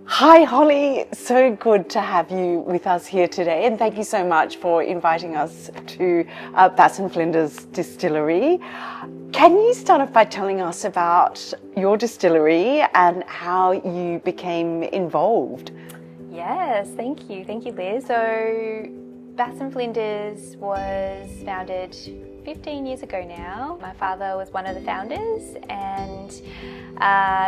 Hi Holly, so good to have you with us here today, and thank you so much for inviting us to Bass and Flinders Distillery. Can you start off by telling us about your distillery and how you became involved? Yes, thank you Liz. So Bass and Flinders was founded 15 years ago now. My father was one of the founders, and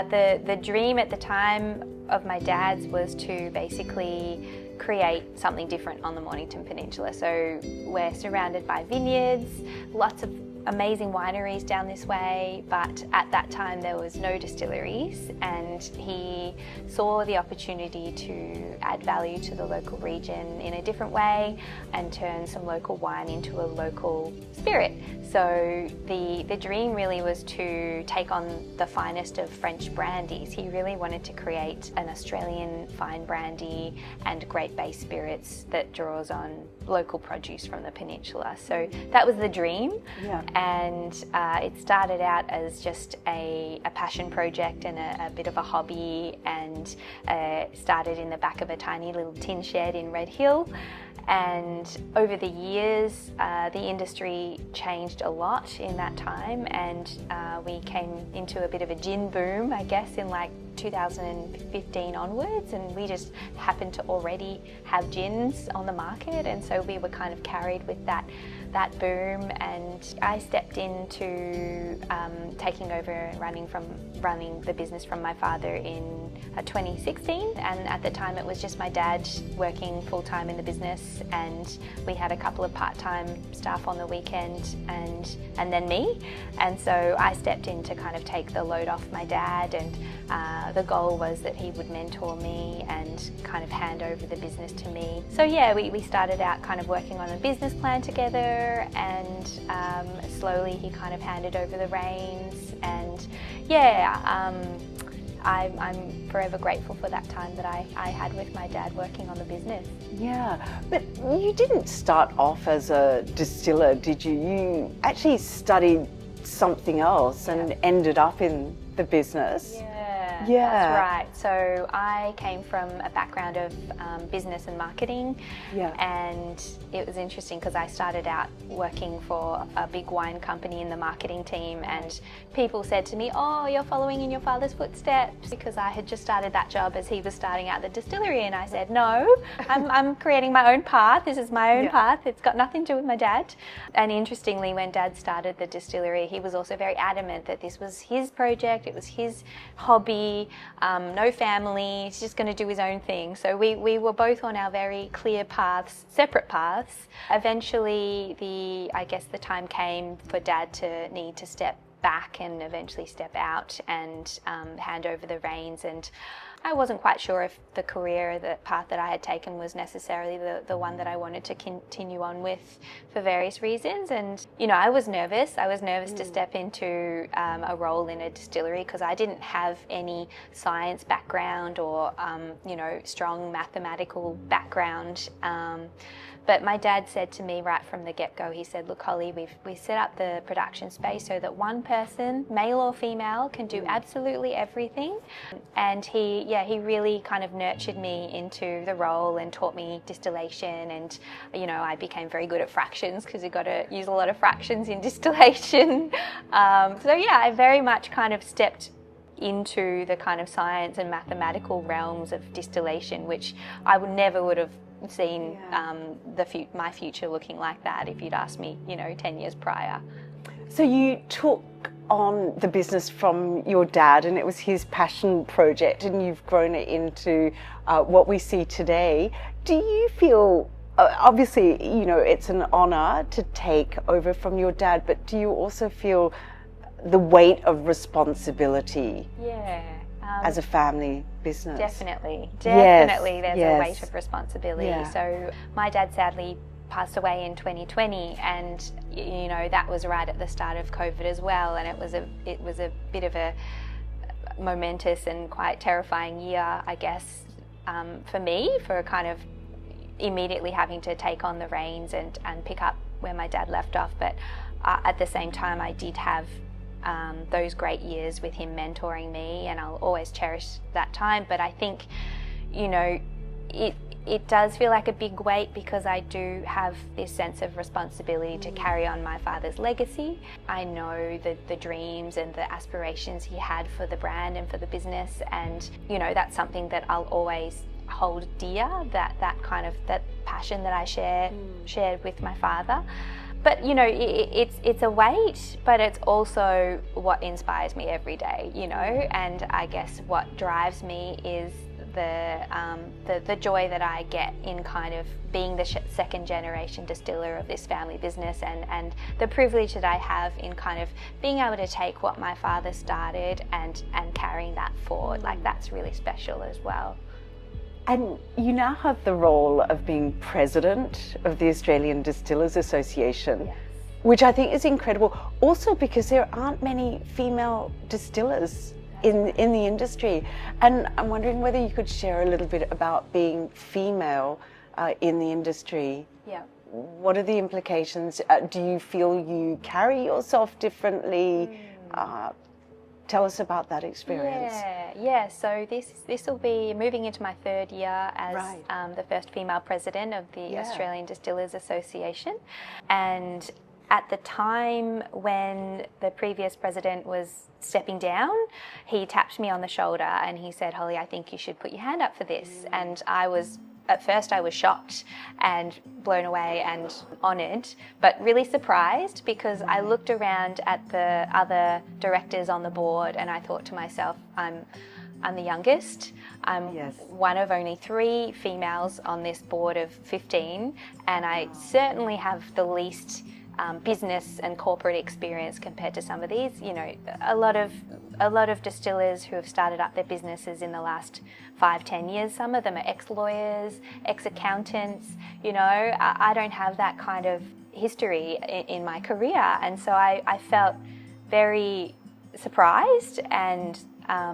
the dream at the time of my dad's was to basically create something different on the Mornington Peninsula. So we're surrounded by vineyards, lots of amazing wineries down this way, but at that time there was no distilleries, and he saw the opportunity to add value to the local region in a different way and turn some local wine into a local spirit. So the dream really was to take on the finest of French brandies. He really wanted to create an Australian fine brandy and great base spirits that draws on local produce from the peninsula. So that was the dream. Yeah. And it started out as just a passion project and a bit of a hobby, and started in the back of a tiny little tin shed in Red Hill. And over the years, the industry changed a lot in that time, and we came into a bit of a gin boom, I guess, in like 2015 onwards, and we just happened to already have gins on the market, and so we were kind of carried with that boom. And I stepped into taking over and running the business from my father in 2016, and at the time it was just my dad working full-time in the business, and we had a couple of part-time staff on the weekend, and then me. And so I stepped in to kind of take the load off my dad, and the goal was that he would mentor me and kind of hand over the business to me. So yeah, we started out kind of working on a business plan together, and slowly he kind of handed over the reins, and yeah, I'm forever grateful for that time that I had with my dad working on the business. Yeah, but you didn't start off as a distiller, did you? You actually studied something else and ended up in the business. Yeah, that's right. So I came from a background of business and marketing, and it was interesting because I started out working for a big wine company in the marketing team, and people said to me, "Oh, you're following in your father's footsteps," because I had just started that job as he was starting out the distillery, and I said, "No, I'm creating my own path. This is my own path. It's got nothing to do with my dad." And interestingly, when Dad started the distillery, he was also very adamant that this was his project, it was his hobby, no family, he's just going to do his own thing. So we were both on our very clear paths, separate paths. Eventually, I guess the time came for Dad to need to step back and eventually step out and hand over the reins, and I wasn't quite sure if the career, the path that I had taken was necessarily the one that I wanted to continue on with for various reasons. And, you know, I was nervous to step into a role in a distillery because I didn't have any science background or, you know, strong mathematical background. But my dad said to me right from the get-go, he said, "Look, Holly, we set up the production space so that one person, male or female, can do absolutely everything." And he really kind of nurtured me into the role and taught me distillation, and, you know, I became very good at fractions because you've got to use a lot of fractions in distillation. So yeah, I very much kind of stepped into the kind of science and mathematical realms of distillation, which I never would have seen my future looking like that if you'd asked me, you know, 10 years prior. So you took on the business from your dad, and it was his passion project, and you've grown it into what we see today. Do you feel, obviously, you know, it's an honour to take over from your dad, but do you also feel the weight of responsibility as a family business? Definitely. Yes, There's a weight of responsibility. Yeah. So my dad sadly passed away in 2020, and, you know, that was right at the start of COVID as well, and it was a bit of a momentous and quite terrifying year, I guess, for me, for kind of immediately having to take on the reins and pick up where my dad left off. But at the same time, I did have those great years with him mentoring me, and I'll always cherish that time. But I think you know, it does feel like a big weight because I do have this sense of responsibility to carry on my father's legacy. I know the dreams and the aspirations he had for the brand and for the business, and you know, that's something that I'll always hold dear, that passion that I shared with my father. But you know, it's a weight, but it's also what inspires me every day, you know. And I guess what drives me is the joy that I get in kind of being the second generation distiller of this family business, and the privilege that I have in kind of being able to take what my father started and carrying that forward. Like, that's really special as well. And you now have the role of being president of the Australian Distillers Association, yes, which I think is incredible. Also because there aren't many female distillers in the industry. And I'm wondering whether you could share a little bit about being female in the industry. Yeah. What are the implications? Do you feel you carry yourself differently? Tell us about that experience. Yeah. So this will be moving into my third year as the first female president of the Australian Distillers Association. And at the time when the previous president was stepping down, he tapped me on the shoulder and he said, "Holly, I think you should put your hand up for this." And at first I was shocked and blown away and honoured, but really surprised, because I looked around at the other directors on the board and I thought to myself, I'm the youngest. I'm one of only 3 females on this board of 15, and I certainly have the least business and corporate experience compared to some of these. You know, a lot of distillers who have started up their businesses in the last 5-10 years, some of them are ex-lawyers, ex-accountants. You know, I don't have that kind of history in my career, and so I felt very surprised and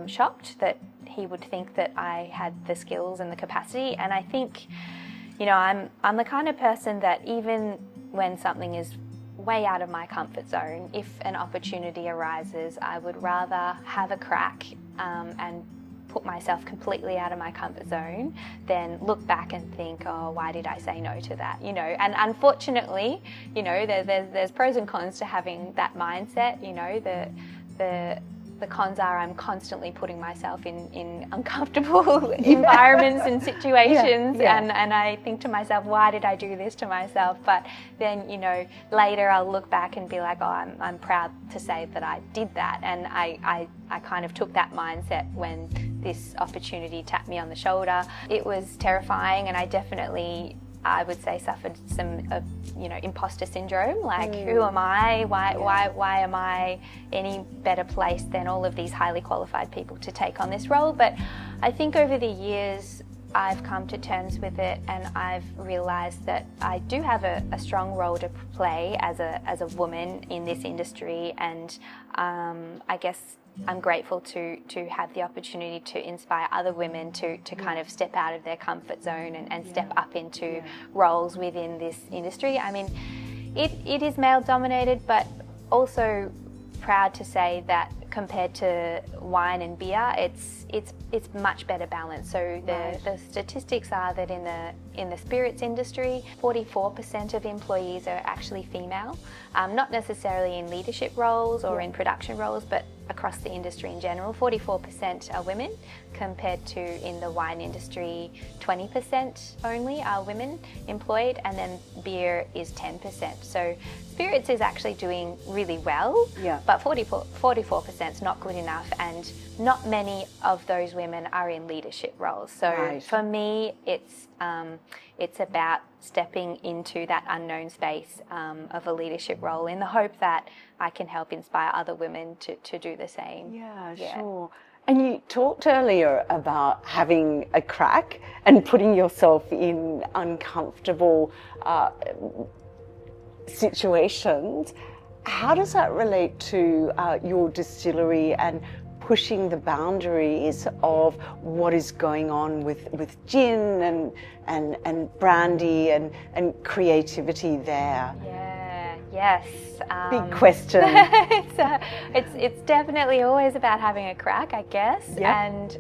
shocked that he would think that I had the skills and the capacity. And I think, you know, I'm the kind of person that even when something is way out of my comfort zone, if an opportunity arises, I would rather have a crack and put myself completely out of my comfort zone than look back and think, oh, why did I say no to that? You know, and unfortunately, you know, there's pros and cons to having that mindset. You know, the cons are I'm constantly putting myself in uncomfortable environments and situations, and I think to myself, why did I do this to myself? But then, you know, later I'll look back and be like, oh, I'm proud to say that I did that, and I kind of took that mindset when this opportunity tapped me on the shoulder. It was terrifying, and I definitely, I would say, suffered some you know, imposter syndrome, like who am I? Why am I any better placed than all of these highly qualified people to take on this role? But I think over the years I've come to terms with it, and I've realised that I do have a strong role to play as a woman in this industry, and I guess I'm grateful to have the opportunity to inspire other women to kind of step out of their comfort zone and step up into roles within this industry. I mean, it is male dominated, but also proud to say that compared to wine and beer, it's much better balanced. So the statistics are that in the spirits industry, 44% of employees are actually female, not necessarily in leadership roles or in production roles, but across the industry in general. 44% are women, compared to in the wine industry, 20% only are women employed, and then beer is 10%. So spirits is actually doing really well, but 44% is not good enough, and not many of those women are in leadership roles. So for me, it's about stepping into that unknown space of a leadership role in the hope that I can help inspire other women to do the same. Yeah, sure. And you talked earlier about having a crack and putting yourself in uncomfortable situations. How does that relate to your distillery and pushing the boundaries of what is going on with gin and brandy and creativity there? Yes. Big question. It's definitely always about having a crack, I guess. And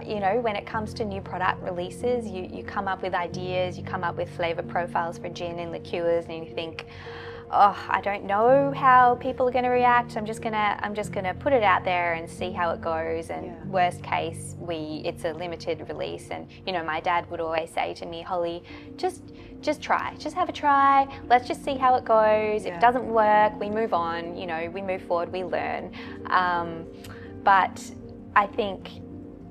you know, when it comes to new product releases, you come up with ideas, you come up with flavour profiles for gin and liqueurs, and you think, oh, I don't know how people are going to react. I'm just gonna put it out there and see how it goes. And worst case, it's a limited release. And you know, my dad would always say to me, Holly, just try, just have a try. Let's just see how it goes. If it doesn't work, we move on. You know, we move forward, we learn. But I think,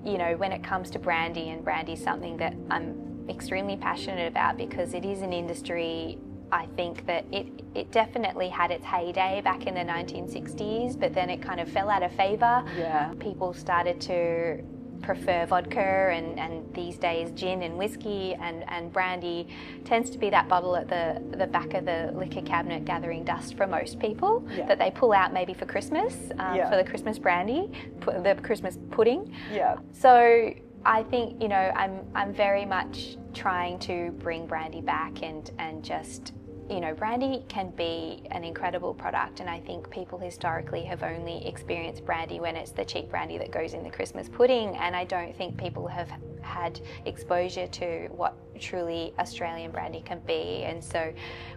you know, when it comes to brandy, and brandy is something that I'm extremely passionate about because it is an industry. I think that it definitely had its heyday back in the 1960s, but then it kind of fell out of favour. Yeah. People started to prefer vodka, and these days gin and whiskey, and brandy tends to be that bottle at the back of the liquor cabinet gathering dust for most people that they pull out maybe for Christmas, for the Christmas brandy, the Christmas pudding. Yeah. So I think, you know, I'm very much trying to bring brandy back and just, you know, brandy can be an incredible product, and I think people historically have only experienced brandy when it's the cheap brandy that goes in the Christmas pudding, and I don't think people have had exposure to what truly Australian brandy can be. And so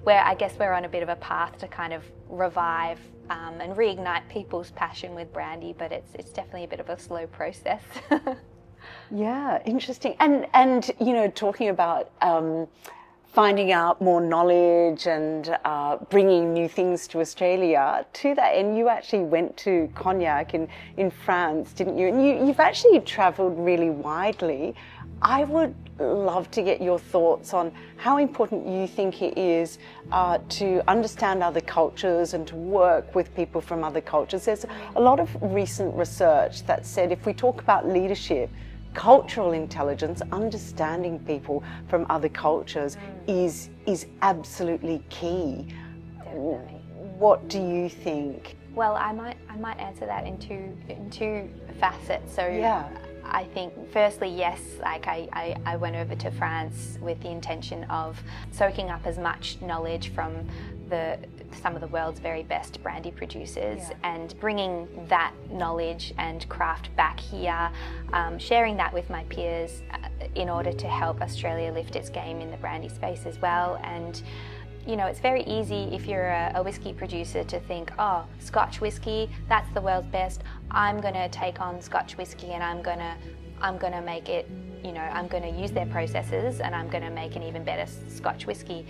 I guess we're on a bit of a path to kind of revive and reignite people's passion with brandy, but it's definitely a bit of a slow process. Yeah, interesting. And you know, talking about finding out more knowledge and bringing new things to Australia, to that end, you actually went to Cognac in France, didn't you? And you've actually travelled really widely. I would love to get your thoughts on how important you think it is to understand other cultures and to work with people from other cultures. There's a lot of recent research that said if we talk about leadership, cultural intelligence, understanding people from other cultures is absolutely key. Definitely. What do you think? Well, I might answer that in two facets. So I think firstly, yes, like I went over to France with the intention of soaking up as much knowledge from some of the world's very best brandy producers and bringing that knowledge and craft back here, sharing that with my peers in order to help Australia lift its game in the brandy space as well. And you know, it's very easy if you're a whiskey producer to think, oh, Scotch whiskey, that's the world's best. I'm going to take on Scotch whiskey and I'm going to make it, you know, I'm going to use their processes and I'm going to make an even better Scotch whiskey.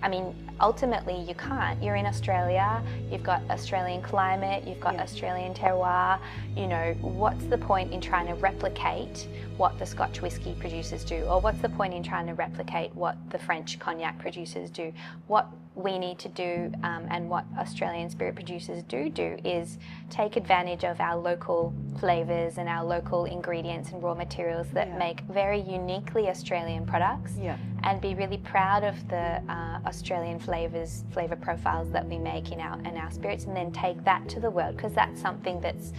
I mean, ultimately you can't. You're in Australia, you've got Australian climate, you've got Australian terroir. You know, what's the point in trying to replicate what the Scotch whiskey producers do? Or what's the point in trying to replicate what the French cognac producers do? What we need to do and what Australian spirit producers do is take advantage of our local flavours and our local ingredients and raw materials that make very uniquely Australian products and be really proud of the Australian flavour profiles that we make in our spirits, and then take that to the world, because that's something that's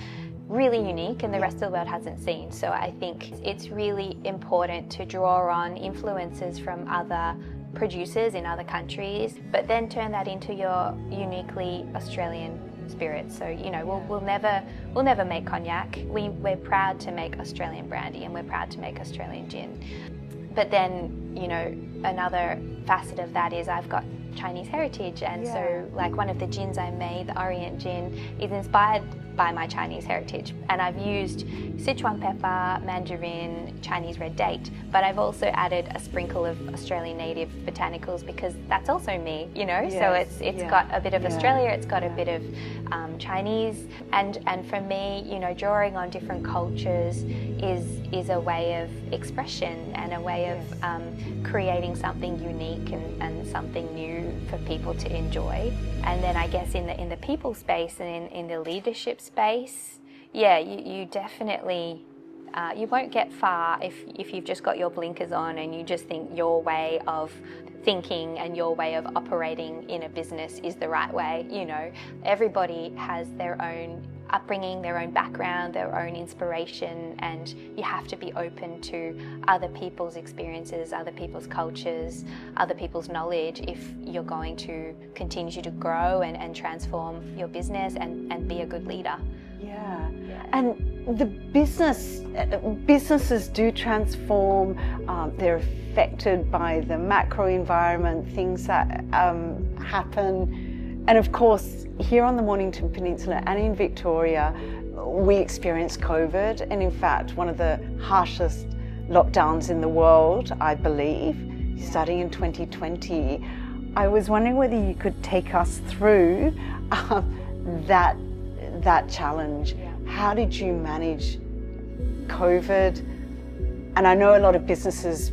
really unique and the rest of the world hasn't seen. So I think it's really important to draw on influences from other producers in other countries, but then turn that into your uniquely Australian spirit. So you know, we'll never make cognac. We're proud to make Australian brandy and we're proud to make Australian gin. But then, you know, another facet of that is I've got Chinese heritage, and so like one of the gins I made, the Orient gin, is inspired by my Chinese heritage, and I've used Sichuan pepper, mandarin, Chinese red date, but I've also added a sprinkle of Australian native botanicals because that's also me, you know. So it's got a bit of Australia, it's got a bit of Chinese, and for me, you know, drawing on different cultures is a way of expression and a way of creating something unique and something new for people to enjoy. And then I guess in the people space and in the leadership space, you definitely you won't get far if you've just got your blinkers on and you just think your way of thinking and your way of operating in a business is the right way. You know, everybody has their own upbringing, their own background, their own inspiration, and you have to be open to other people's experiences, other people's cultures, other people's knowledge if you're going to continue to grow and transform your business and be a good leader. Yeah. And the businesses do transform. They're affected by the macro environment, things that happen. And of course, here on the Mornington Peninsula and in Victoria, we experienced COVID, and in fact, one of the harshest lockdowns in the world, I believe, starting in 2020. I was wondering whether you could take us through that challenge. How did you manage COVID? And I know a lot of businesses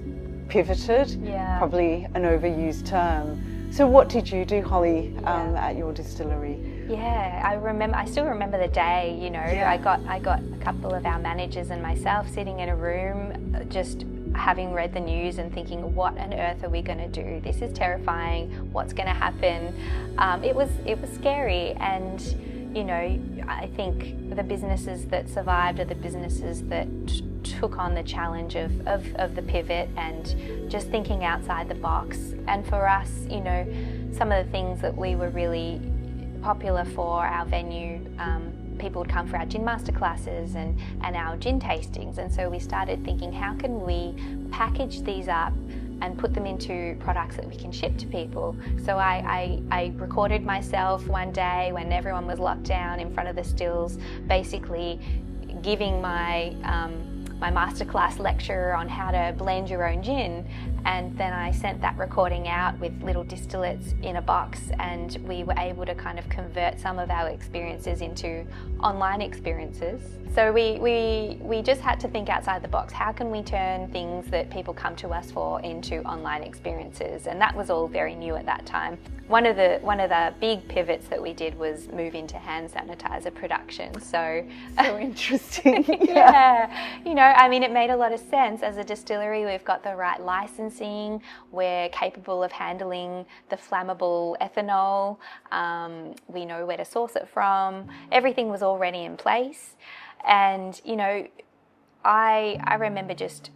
pivoted, probably an overused term. So what did you do, Holly, at your distillery? Yeah, I still remember the day, you know. I got a couple of our managers and myself sitting in a room, just having read the news and thinking, what on earth are we going to do? This is terrifying. What's going to happen? It was scary, and you know, I think the businesses that survived are the businesses that took on the challenge of the pivot and just thinking outside the box. And for us, you know, some of the things that we were really popular for, our venue, people would come for our gin masterclasses and our gin tastings, and so we started thinking, how can we package these up and put them into products that we can ship to people. So I recorded myself one day when everyone was locked down in front of the stills, basically giving my my masterclass lecture on how to blend your own gin, and then I sent that recording out with little distillates in a box, and we were able to kind of convert some of our experiences into online experiences. So we just had to think outside the box. How can we turn things that people come to us for into online experiences? And that was all very new at that time. One of the big pivots that we did was move into hand sanitizer production. So interesting. Yeah. You know, I mean, it made a lot of sense. As a distillery, we've got the right licensing. We're capable of handling the flammable ethanol. We know where to source it from. Everything was already in place. And, you know, I remember just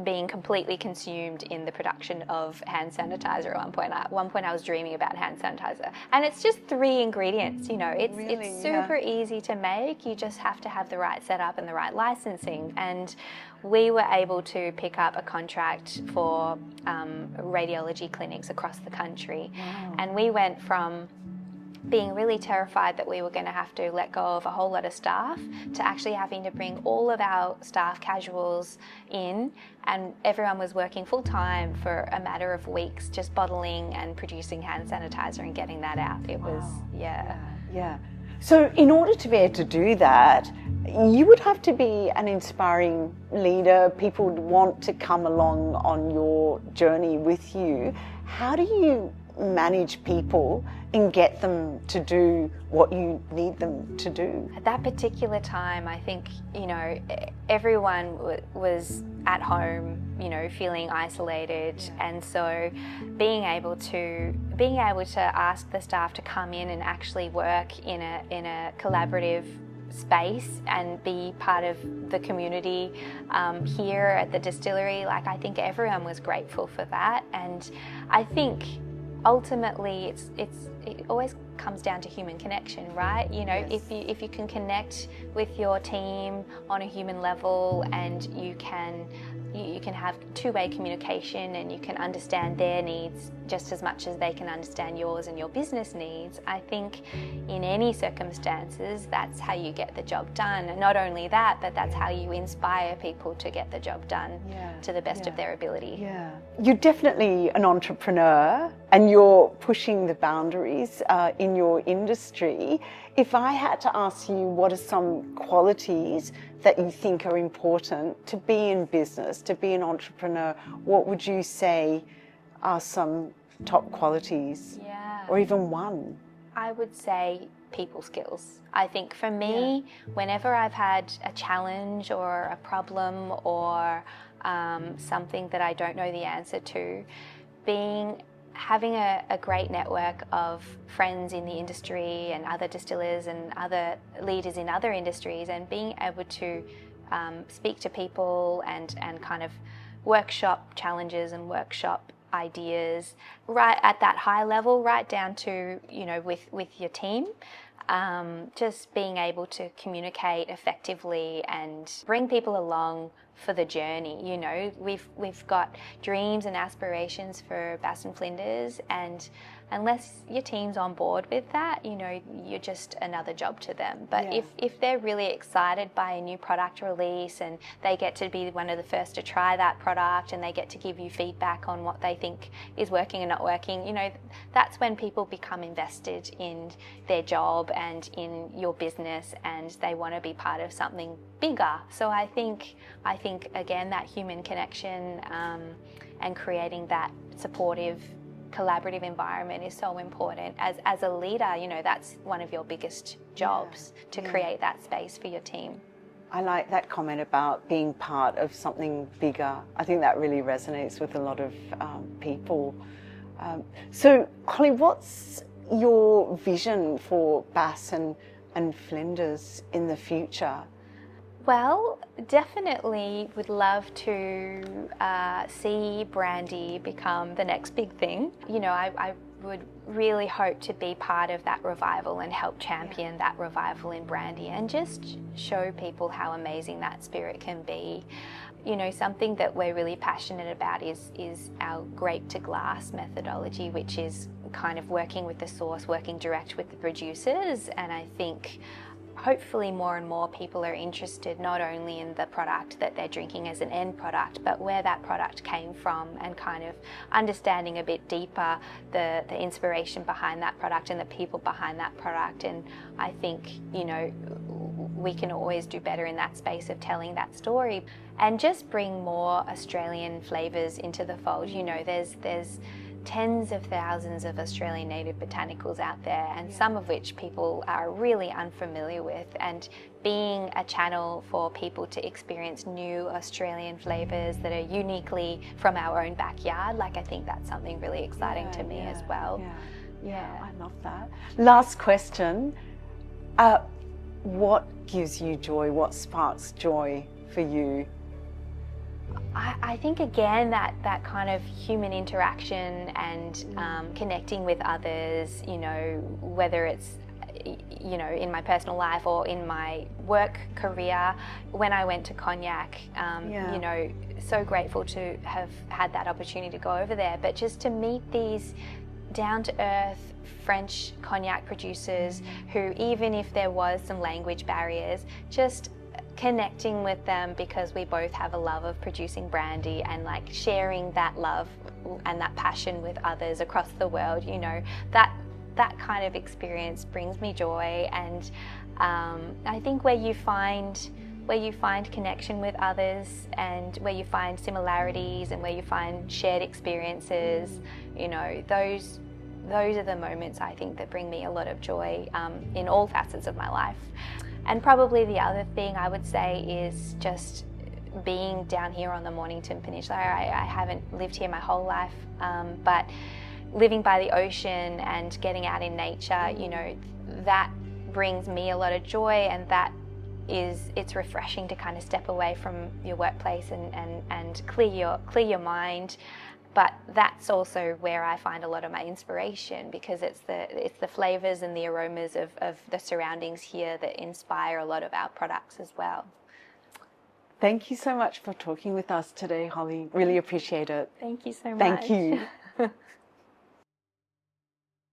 being completely consumed in the production of hand sanitizer at one point. At one point I was dreaming about hand sanitizer. And it's just 3 ingredients, you know. It's super easy to make. You just have to have the right setup and the right licensing. And we were able to pick up a contract for radiology clinics across the country. Wow. And we went from being really terrified that we were going to have to let go of a whole lot of staff to actually having to bring all of our staff casuals in, and everyone was working full time for a matter of weeks just bottling and producing hand sanitizer and getting that out. It was, yeah. So in order to be able to do that, you would have to be an inspiring leader. People would want to come along on your journey with you. How do you manage people and get them to do what you need them to do? At that particular time, I think, you know, everyone was at home, you know, feeling isolated, and so being able to ask the staff to come in and actually work in a collaborative space and be part of the community here at the distillery, like, I think everyone was grateful for that. And I think ultimately it always comes down to human connection, right? You know, yes. if you can connect with your team on a human level, and you can have two-way communication, and you can understand their needs just as much as they can understand yours and your business needs, I think in any circumstances, that's how you get the job done. And not only that, but that's how you inspire people to get the job done to the best of their ability. Yeah. You're definitely an entrepreneur, and you're pushing the boundaries in your industry. If I had to ask you, what are some qualities that you think are important to be in business, to be an entrepreneur, what would you say are some top qualities? Or even one? I would say people skills. I think for me, whenever I've had a challenge or a problem or something that I don't know the answer to, having a great network of friends in the industry and other distillers and other leaders in other industries, and being able to speak to people and kind of workshop challenges and workshop ideas right at that high level, right down to, you know, with your team. just being able to communicate effectively and bring people along for the journey. You know, we've got dreams and aspirations for Bass and Flinders, and unless your team's on board with that, you know, you're just another job to them. But if they're really excited by a new product release and they get to be one of the first to try that product and they get to give you feedback on what they think is working and not working, you know, that's when people become invested in their job and in your business, and they want to be part of something bigger. So I think again, that human connection and creating that supportive, collaborative environment is so important. As a leader, you know, that's one of your biggest jobs, to create that space for your team. I like that comment about being part of something bigger. I think that really resonates with a lot of people. So, Holly, what's your vision for Bass and Flinders in the future? Well, definitely would love to see brandy become the next big thing. You know, I would really hope to be part of that revival and help champion that revival in brandy and just show people how amazing that spirit can be. You know, something that we're really passionate about is our grape to glass methodology, which is kind of working with the source, working direct with the producers. And I think hopefully more and more people are interested not only in the product that they're drinking as an end product, but where that product came from, and kind of understanding a bit deeper the inspiration behind that product and the people behind that product. And I think, you know, we can always do better in that space of telling that story and just bring more Australian flavours into the fold. You know, there's tens of thousands of Australian native botanicals out there, and some of which people are really unfamiliar with, and being a channel for people to experience new Australian flavours that are uniquely from our own backyard, like, I think that's something really exciting to me as well. Yeah, I love that. Last question. What gives you joy? What sparks joy for you? I think, again, that kind of human interaction and connecting with others, you know, whether it's, you know, in my personal life or in my work career. When I went to Cognac, you know, so grateful to have had that opportunity to go over there, but just to meet these down-to-earth French cognac producers who, even if there was some language barriers, just connecting with them because we both have a love of producing brandy, and like sharing that love and that passion with others across the world, you know, that kind of experience brings me joy. And I think where you find connection with others, and where you find similarities, and where you find shared experiences, you know, those are the moments I think that bring me a lot of joy in all facets of my life. And probably the other thing I would say is just being down here on the Mornington Peninsula. I haven't lived here my whole life, but living by the ocean and getting out in nature, you know, that brings me a lot of joy, and it's refreshing to kind of step away from your workplace and clear your mind. But that's also where I find a lot of my inspiration, because it's the flavours and the aromas of the surroundings here that inspire a lot of our products as well. Thank you so much for talking with us today, Holly. Really appreciate it. Thank you so much. Thank you.